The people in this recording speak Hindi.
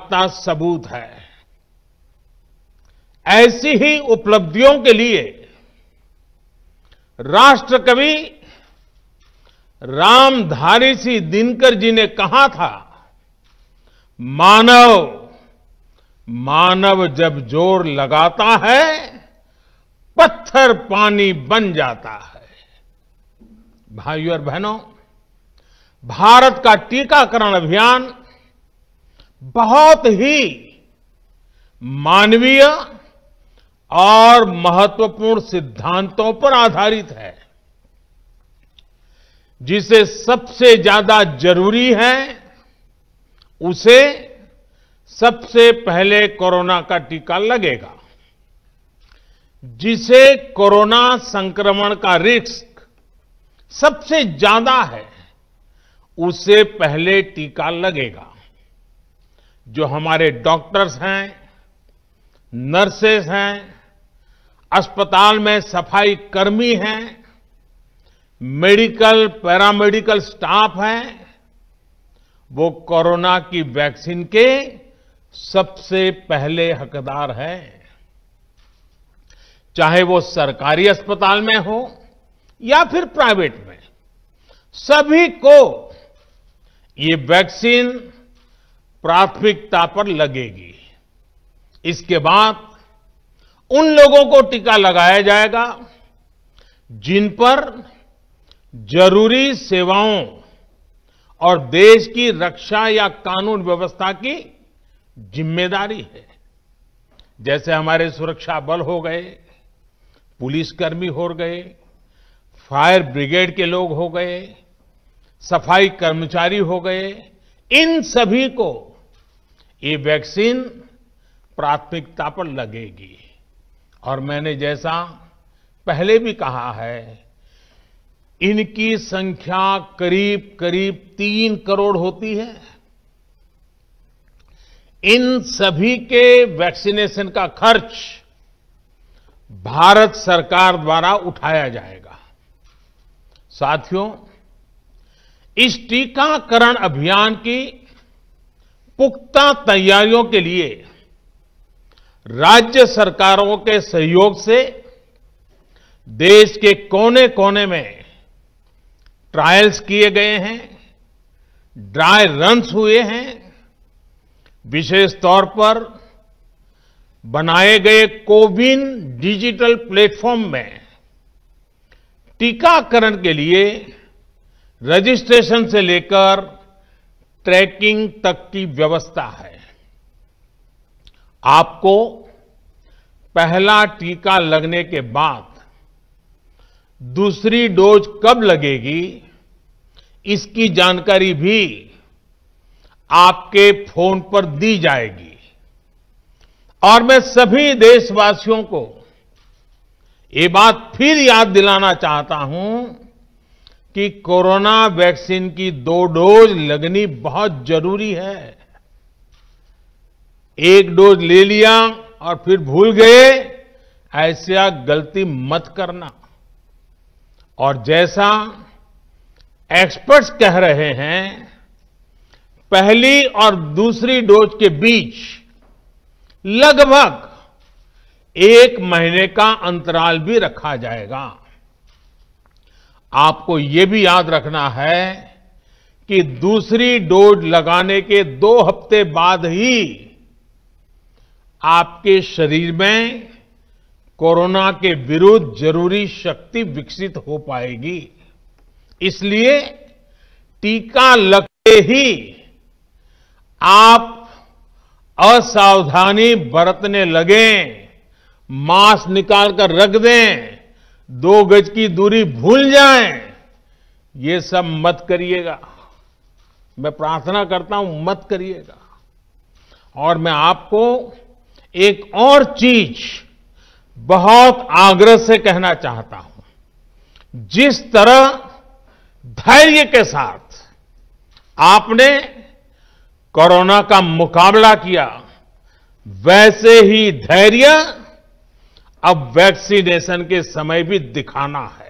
का सबूत है। ऐसी ही उपलब्धियों के लिए राष्ट्रकवि रामधारी सिंह दिनकर जी ने कहा था, मानव जब जोर लगाता है पत्थर पानी बन जाता है। भाइयों और बहनों, भारत का टीकाकरण अभियान बहुत ही मानवीय और महत्वपूर्ण सिद्धांतों पर आधारित है। जिसे सबसे ज्यादा जरूरी है उसे सबसे पहले कोरोना का टीका लगेगा। जिसे कोरोना संक्रमण का रिस्क सबसे ज्यादा है उसे पहले टीका लगेगा। जो हमारे डॉक्टर्स हैं, नर्सेस हैं, अस्पताल में सफाई कर्मी हैं, मेडिकल पैरामेडिकल स्टाफ हैं, वो कोरोना की वैक्सीन के सबसे पहले हकदार हैं। चाहे वो सरकारी अस्पताल में हो या फिर प्राइवेट में, सभी को ये वैक्सीन प्राथमिकता पर लगेगी। इसके बाद उन लोगों को टीका लगाया जाएगा जिन पर जरूरी सेवाओं और देश की रक्षा या कानून व्यवस्था की जिम्मेदारी है। जैसे हमारे सुरक्षा बल हो गए, पुलिसकर्मी हो गए, फायर ब्रिगेड के लोग हो गए, सफाई कर्मचारी हो गए, इन सभी को ये वैक्सीन प्राथमिकता पर लगेगी। और मैंने जैसा पहले भी कहा है, इनकी संख्या करीब करीब 3 करोड़ होती है। इन सभी के वैक्सीनेशन का खर्च भारत सरकार द्वारा उठाया जाएगा। साथियों, इस टीकाकरण अभियान की पुख्ता तैयारियों के लिए राज्य सरकारों के सहयोग से देश के कोने कोने में ट्रायल्स किए गए हैं, ड्राई रन्स हुए हैं। विशेष तौर पर बनाए गए कोविन डिजिटल प्लेटफॉर्म में टीकाकरण के लिए रजिस्ट्रेशन से लेकर ट्रैकिंग तक की व्यवस्था है। आपको पहला टीका लगने के बाद दूसरी डोज कब लगेगी, इसकी जानकारी भी आपके फोन पर दी जाएगी। और मैं सभी देशवासियों को ये बात फिर याद दिलाना चाहता हूं कि कोरोना वैक्सीन की 2 डोज लगनी बहुत जरूरी है। एक डोज ले लिया और फिर भूल गए, ऐसा गलती मत करना। और जैसा एक्सपर्ट्स कह रहे हैं, पहली और दूसरी डोज के बीच लगभग 1 महीने का अंतराल भी रखा जाएगा। आपको ये भी याद रखना है कि दूसरी डोज लगाने के 2 हफ्ते बाद ही आपके शरीर में कोरोना के विरुद्ध जरूरी शक्ति विकसित हो पाएगी। इसलिए टीका लगते ही आप असावधानी बरतने लगें, मास्क निकालकर रख दें, 2 गज की दूरी भूल जाएं, ये सब मत करिएगा। मैं प्रार्थना करता हूं, मत करिएगा। और मैं आपको एक और चीज बहुत आग्रह से कहना चाहता हूं। जिस तरह धैर्य के साथ आपने कोरोना का मुकाबला किया, वैसे ही धैर्य अब वैक्सीनेशन के समय भी दिखाना है।